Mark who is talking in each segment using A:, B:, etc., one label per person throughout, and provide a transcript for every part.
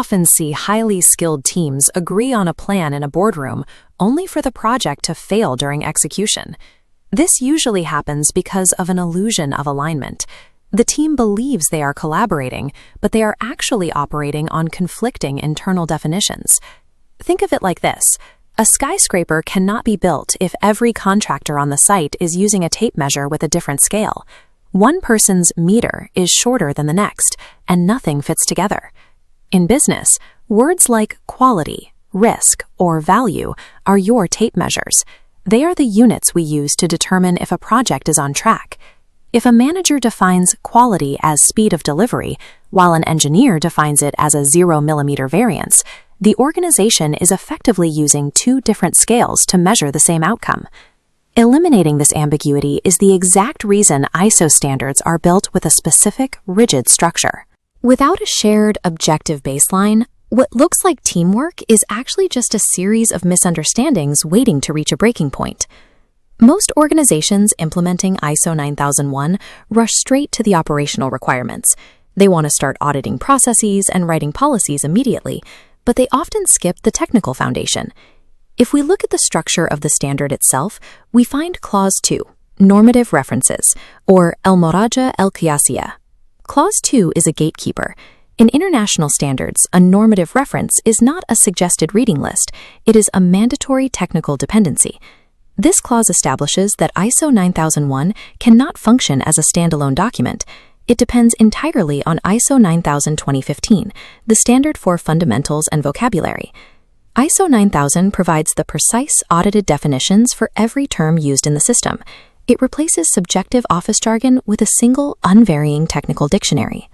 A: often see highly skilled teams agree on a plan in a boardroom only for the project to fail during execution. This usually happens because of an illusion of alignment. The team believes they are collaborating, but they are actually operating on conflicting internal definitions. Think of it like this. A skyscraper cannot be built if every contractor on the site is using a tape measure with a different scale. One person's meter is shorter than the next, and nothing fits together. In business, words like quality, risk, or value are your tape measures. They are the units we use to determine if a project is on track. If a manager defines quality as speed of delivery, while an engineer defines it as a 0 mm variance, the organization is effectively using two different scales to measure the same outcome. Eliminating this ambiguity is the exact reason ISO standards are built with a specific, rigid structure. Without a shared, objective baseline, what looks like teamwork is actually just a series of misunderstandings waiting to reach a breaking point. Most organizations implementing ISO 9001 rush straight to the operational requirements. They want to start auditing processes and writing policies immediately, but they often skip the technical foundation. If we look at the structure of the standard itself, we find Clause 2, Normative References, or El-Moraja El-Qiyasiyya. Clause 2 is a gatekeeper. In international standards, a normative reference is not a suggested reading list, it is a mandatory technical dependency. This clause establishes that ISO 9001 cannot function as a standalone document. It depends entirely on ISO 9000:2015, the standard for fundamentals and vocabulary. ISO 9000 provides the precise audited definitions for every term used in the system. It replaces subjective office jargon with a single, unvarying technical dictionary.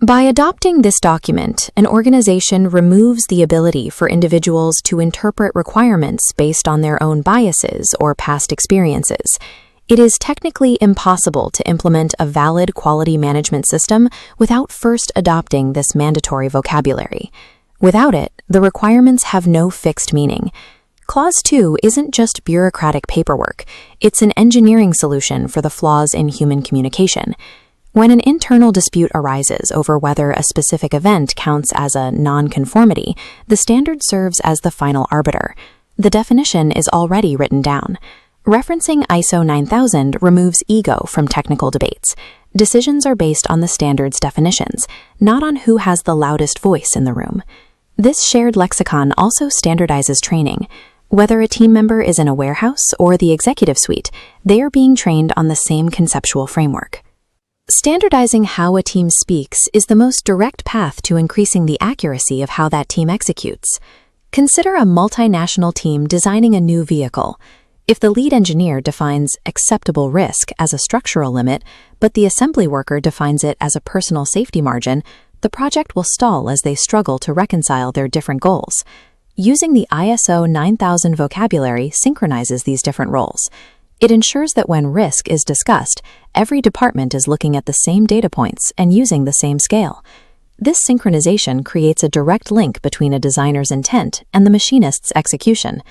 A: By adopting this document, an organization removes the ability for individuals to interpret requirements based on their own biases or past experiences. It is technically impossible to implement a valid quality management system without first adopting this mandatory vocabulary. Without it, the requirements have no fixed meaning. Clause 2 isn't just bureaucratic paperwork, it's an engineering solution for the flaws in human communication. When an internal dispute arises over whether a specific event counts as a non-conformity, the standard serves as the final arbiter. The definition is already written down. Referencing ISO 9000 removes ego from technical debates. Decisions are based on the standard's definitions, not on who has the loudest voice in the room. This shared lexicon also standardizes training. Whether a team member is in a warehouse or the executive suite, they are being trained on the same conceptual framework. Standardizing how a team speaks is the most direct path to increasing the accuracy of how that team executes. Consider a multinational team designing a new vehicle. If the lead engineer defines acceptable risk as a structural limit, but the assembly worker defines it as a personal safety margin, the project will stall as they struggle to reconcile their different goals. Using the ISO 9000 vocabulary synchronizes these different roles. It ensures that when risk is discussed, every department is looking at the same data points and using the same scale. This synchronization creates a direct link between a designer's intent and the machinist's execution.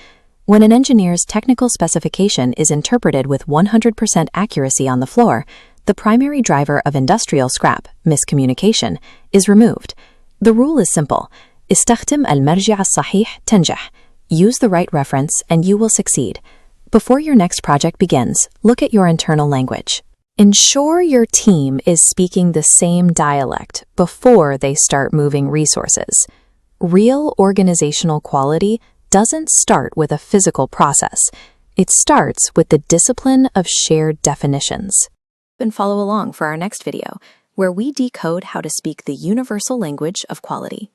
A: When an engineer's technical specification is interpreted with 100% accuracy on the floor, the primary driver of industrial scrap, miscommunication, is removed. The rule is simple. استخدم المرجع الصحيح تنجح. Use the right reference and you will succeed. Before your next project begins, look at your internal language. Ensure your team is speaking the same dialect before they start moving resources. Real organizational quality doesn't start with a physical process. It starts with the discipline of shared definitions. And follow along for our next video, where we decode how to speak the universal language of quality.